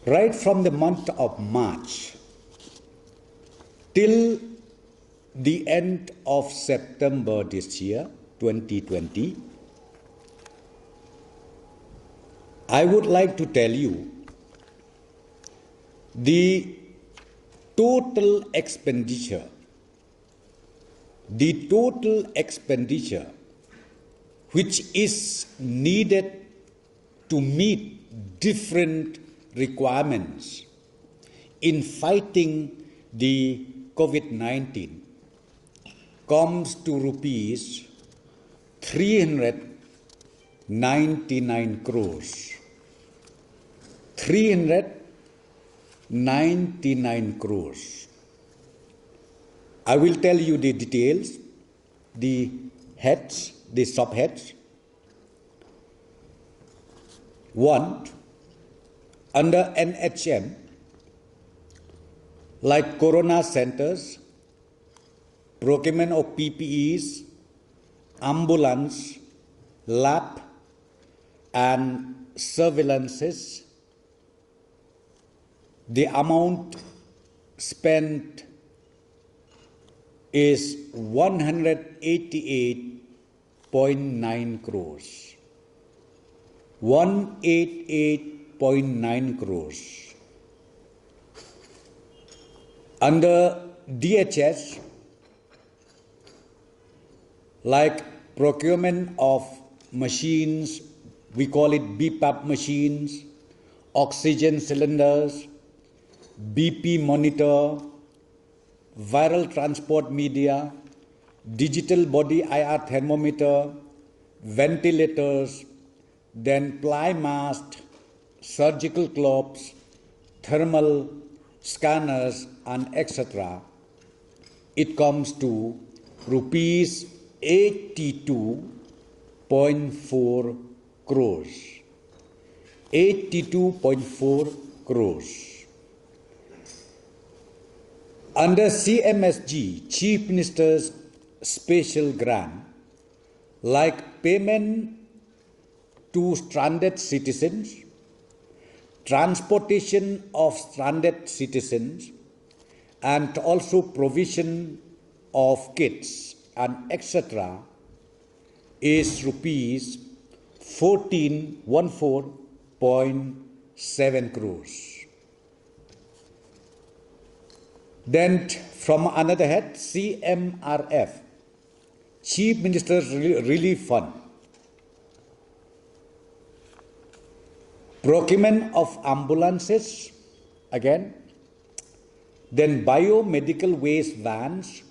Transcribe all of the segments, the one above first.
Right from the month of March till the end of September this year, 2020, I would like to tell you the total expenditure which is needed to meet different requirements in fighting the COVID-19 comes to rupees 399 crores. 399 crores. I will tell you the details, the heads, the subheads. One, under NHM, like corona centers, procurement of PPEs, ambulance, lab, and surveillances, the amount spent is 188.9 crores. 188.9 crores. Under DHS, like procurement of machines, we call it BPAP machines, oxygen cylinders, BP monitor, viral transport media, digital body IR thermometer, ventilators, then ply mask, surgical gloves, thermal scanners, and etc. It comes to rupees 82.4 crores. 82.4 crores. Under CMSG, Chief Minister's special grant, like payment to stranded citizens, transportation of stranded citizens, and also provision of kits and etc. is rupees 14.7 crores. Then from another head, CMRF, Chief Minister's Relief Fund, procurement of ambulances, again, then biomedical waste vans,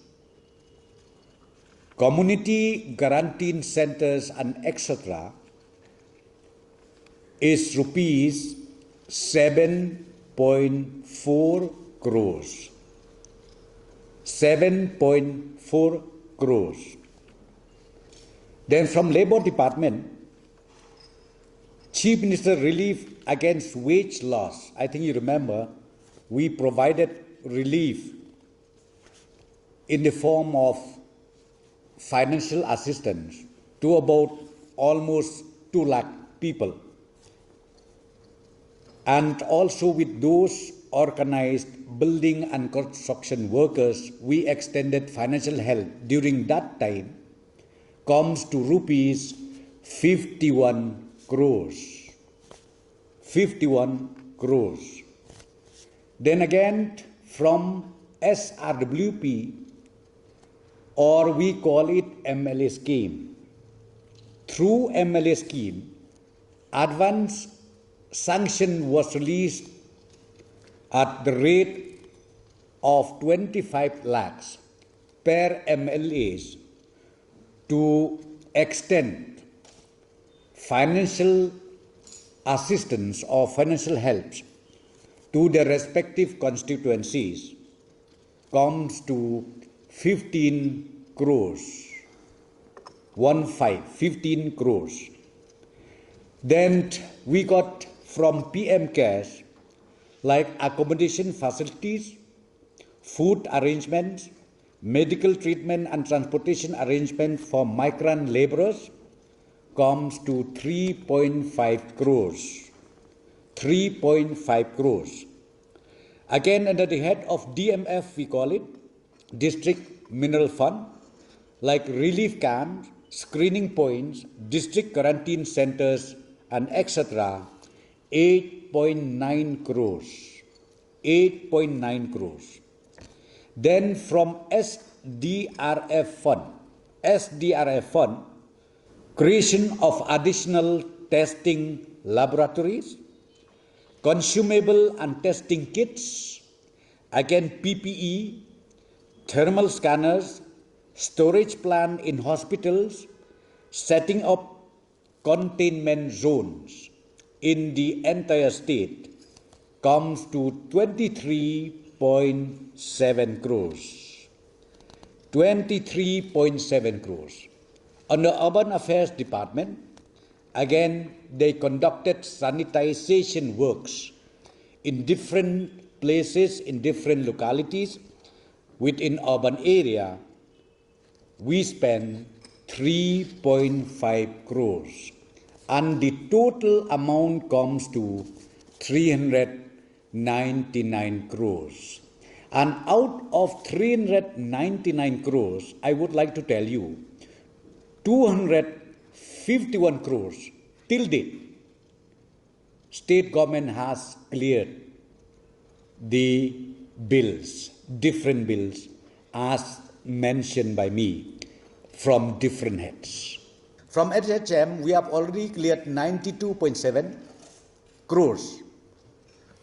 community quarantine centers, and etc. is rupees 7.4 crores. 7.4 crores. Then from Labour Department, Chief Minister relief against wage loss. I think you remember, we provided relief in the form of financial assistance to about almost 2 lakh people. And also with those organized building and construction workers, we extended financial help during that time, comes to rupees 51 crores. 51 crores. Then again from SRWP, or we call it MLA scheme. Through MLA scheme, advance sanction was released at the rate of 25 lakhs per MLAs to extend financial assistance or financial helps to their respective constituencies, comes to 15 crores. 15 crores. Then we got from PM Cares like accommodation facilities, food arrangements, medical treatment and transportation arrangement for migrant laborers, comes to 3.5 crores. 3.5 crores. Again, under the head of DMF, we call it District Mineral Fund, like relief camps, screening points, district quarantine centers, and etc. 8.9 crores. 8.9 crores. Then from SDRF Fund, creation of additional testing laboratories, consumable and testing kits, again PPE, thermal scanners, storage plant in hospitals, setting up containment zones in the entire state comes to 23.7 crores. 23.7 crores. On the Urban Affairs Department, again, they conducted sanitization works in different places, in different localities within urban area. We spent 3.5 crores, and the total amount comes to 399 crores. And out of 399 crores, I would like to tell you, 251 crores till date, state government has cleared the bills, different bills, as mentioned by me from different heads. From SHM, we have already cleared 92.7 crores.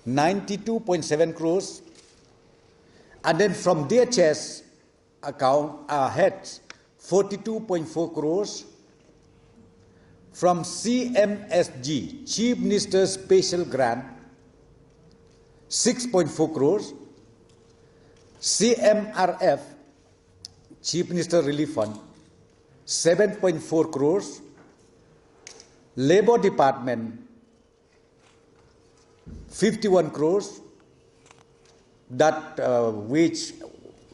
92.7 crores. And then from DHS account, heads, 42.4 crores. From CMSG, Chief Minister's Special Grant, 6.4 crores. CMRF, Chief Minister Relief Fund, 7.4 crores. Labor Department, 51 crores. That which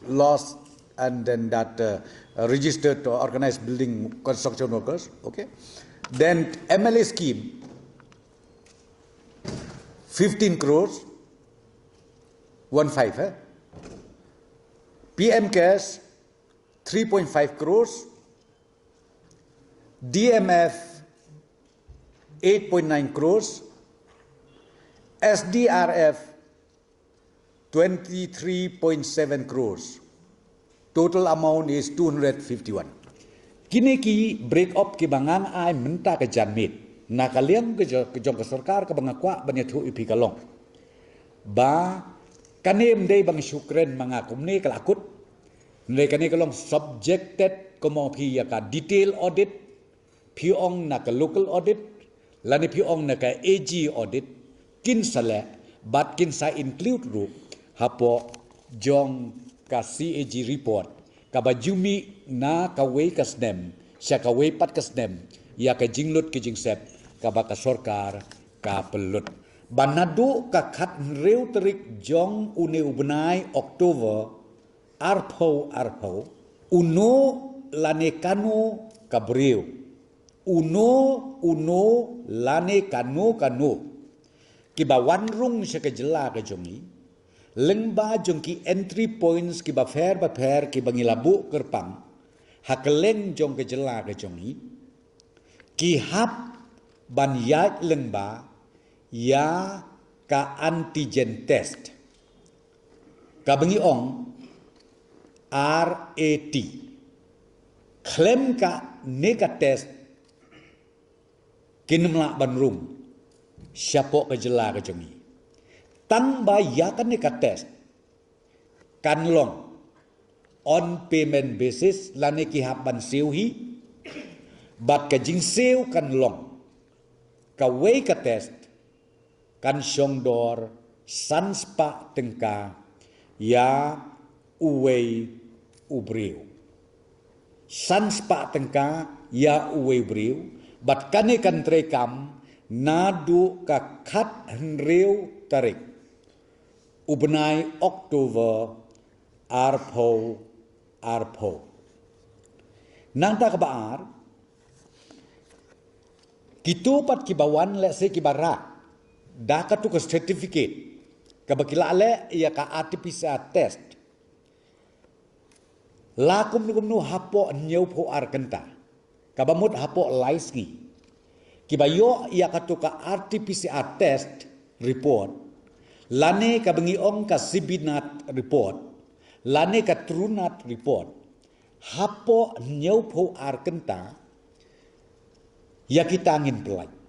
lost and then that registered to organized building construction workers. Okay. Then MLA scheme, 15 crores. 15, PM cash, 3.5 crores. DMF, 8.9 crores. SDRF, 23.7 crores. Total amount is 251. Kini ki break up ki bangang ay menta ke janmit. Na kaliang ke jong ke sarkar ke bangakwa banyathu ipi kalong. Ba kanem day bang syukren mangakum ni kelakut. Mereka ni kalong subjected komo pi ya ka detail audit. Piong na ke local audit. Lani piong na ke AG audit. Kin sale but kin sa include ru hapo jong ka CAG report kabajumi na kaway kasnem siya kaway pat kasnem ya ka jinglot ki jingsep kaba ka sorkar ka pelut banado ka khat reu terik jong une ubnai Oktober arpo uno lane kanu kabreu uno lane kanu kiba wanrung siya ka jela ka jongi lengba jong ki entry points ki ba fair ki bangilabu kerpang hakeleng jong ke jela ke jongi ki hap ban yat lengba ya ka antigen test ka bangi ong RAT klaim ka nega test kinmla banrung siapo ke jela ke jongi tang ba yakan ni ka test kan long on payment basis lani ki haban seuhi bat ka jing seu kan long ka wei ka test kan syongdor sanspa tengka ya uwei ubriu sanspa tengka ya uwei ubriu bat kane kan trekam nadu ka khat henreu tarik ubnai Oktober arpo nanta kabaar kitupat kibawan lese kibara dah ka tu ka certificate ka bakila ale ia ka RT-PCR test la kum nu hapo nyeu pho ar kenta ka bamut hapo laiski ki bayo ia ka tu ka RT-PCR test report lane ka bengi ong ka sibinat report lane ka trunat report hapo nyeu pho ar kenta ya kita angin pelai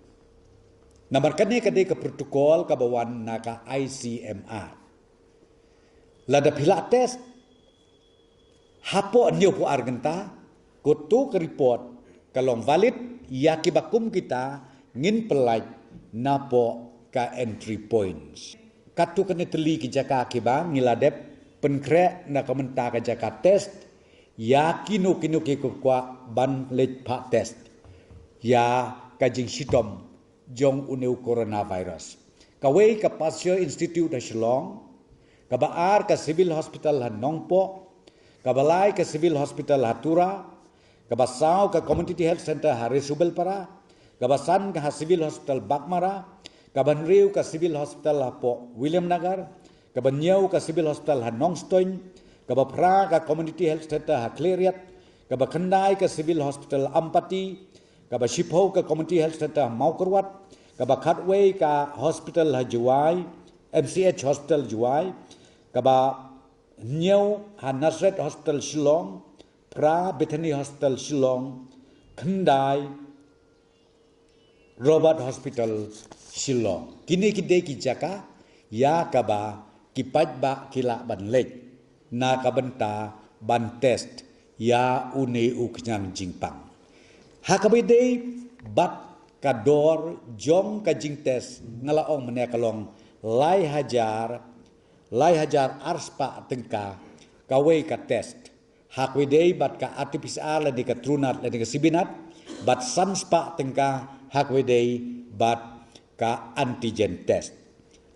Namar kane kade ke protokol ka bawan naka ICMR. Lada pila test hapo anyo po argenta kutu ke report kalong valid ya kibakum kita ngin pelaj napo ka entry points. Katu kane teli ki jaka kiba ngiladep penkre na komenta ka jaka test ya kinu ki kwa ban lej pa test ya kajing sitom jong uneu coronavirus. Kawai ka Pasteur Institute ha Shillong, ka baar ka Civil Hospital ha Nongpo, ka balai ka Civil Hospital ha Tura, ka basau ka Community Health Center ha Resubel Para, ka basan ka Civil Hospital Bakmara, ka banriu ka Civil Hospital ha Po William Nagar, ka banyau ka Civil Hospital ha Nongstoin, ka bapra ka Community Health Center ha Kleriat, ka bakandai ka Civil Hospital Ampati, kaba Shipho ka Community Health Center Maukerwat, kaba Katway ka Hospital Hajuai, MCH Hospital Juai, kaba Nyau ha Nasret Hospital Shillong, Pra Bethany Hospital Shillong, Khandai Robert Hospital Shillong. Kini kide ki jaka ya kaba kipat ba kila ban lek na kabenta ban test ya une uknyang jingpang. Hakabide bat kador jom kajing tes ngalaong menekalong lai hajar arspa tengka kawe ka test hakbide bat ka RT-PCR ladi ka trunat ladi ka sibinat bat sanspa tengka hakbide bat ka antigen test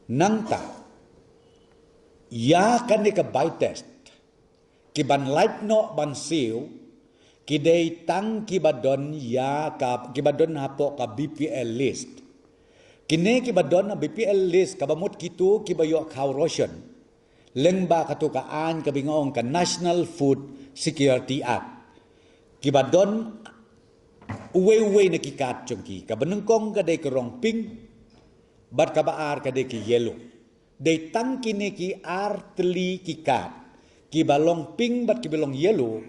nangta ya kan ka by test kiban light no ban siu kidei tang kibadon ya ka kibadon hapo ka BPL list. Kine kibadon na BPL list kabamut kitu kibayo ka Russian. Lengba katu ka an kabingong ka National Food Security Act. Kibadon uwe na kikat chongki kabanengkong kadai kerong pink bat kabaar kadai ki yellow. Dei tang kine ki artli kikat kibalong pink bat kibalong yellow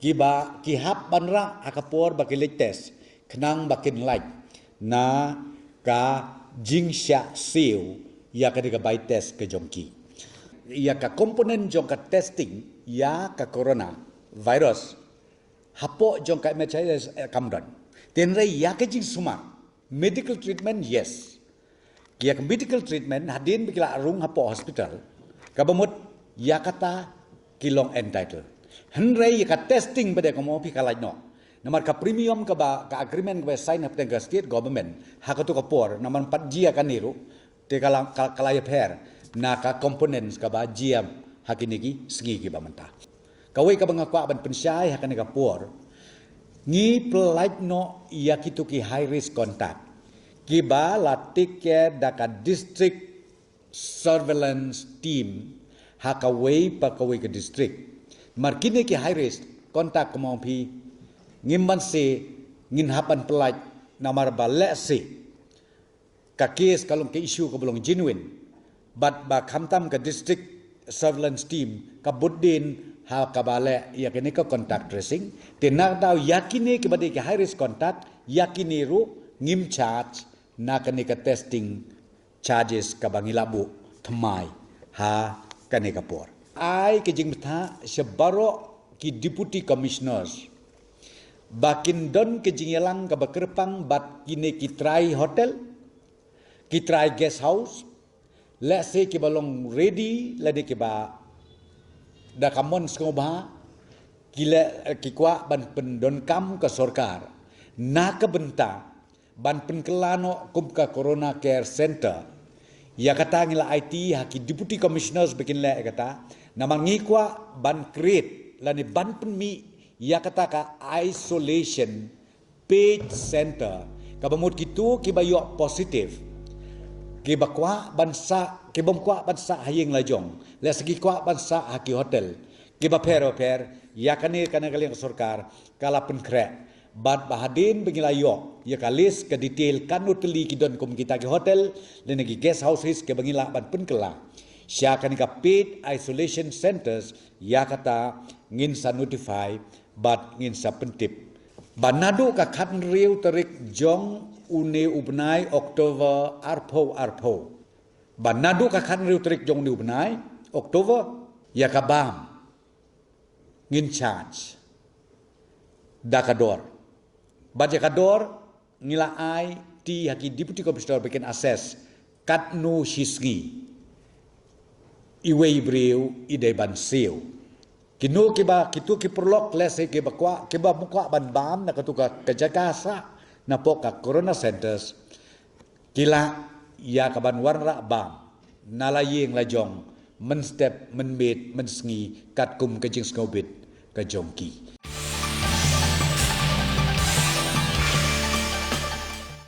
kiba kihap banra akapor bakilit test kenang bakin light na ka jingsha siu ya ka diga by test ke jongki ya ka komponen jong ka testing ya ka corona virus hapo jong ka MHIS kamdan tenre ya ka jing suma medical treatment yes ya ka medical treatment hadin bikila arung hapo hospital kabamut ya kata kilong entitled Henry ka testing pada komo pi kalaj no. Namar ka premium ka ba ka agreement ka sign up dengan state government ha ka tu ka por namar 4 jia ka niru te kala kalaya per na ka components ka ba jia hakini ki segi ki ba menta. Kawai ka bangakwa ban pensyai hakani ka por ngi pelaj no ya kitu ki high risk contact. Ki ba la take care da ka district surveillance team ha ka wei pa ka wei ka district Markini ki high risk kontak kemampi ngimban se ngin hapan pelaj namar balek se ka kes kalau ke isu ka belum genuine but ba khamtam ka district surveillance team ka buddin ha ka balek ya kini ka contact tracing tenak daw yakini ke bade ki high risk contact yakini ru ngim charge na kani ka testing charges ka bangilabu thamai ha kani ka por ai ke jing betha sebaro ki deputy commissioners bakin don ke jing yalang ka bakerpang bat kine ki try hotel ki try guest house let's say ki balong ready lade ki ba da kamon skoba kila ki kwa ban pendon kam ka sorkar na ka benta ban penkelano kum ka corona care center ya kata ngila IT haki deputy commissioners bikin le kata namang ngikwa ban create lani ban penmi ya kata ka isolation paid center kabamut kitu kibayo positive Kiba kwa bansa kibom kwa bansa haying lajong le segi kwa bansa haki hotel kiba per ya kane kalian sorkar kala penkre bad bahadin bengilayo ya kalis ke detail kanu teli kidon kum kita ke hotel le negi guest houses ke bengila ban penkela sya kan ka paid isolation centers ya kata ngin sa notify bad ngin sa pentip banadu ka khat riu terik jong une ubnai Oktober arpo banadu ka khat riu terik jong ni ubnai Oktober ya kabam ngin charge dakador baje kador ngila ai ti haki deputy commissioner bikin assess kat no shisgi iwei breu ide ban seo kinu kiba kitu ki perlok lese kiba kwa kiba mukwa ban bam na katuka kejakasa na poka corona centers kila ya kaban warra bam nalayeng lajong men step men bit men sngi kat kum kejing skobit kejongki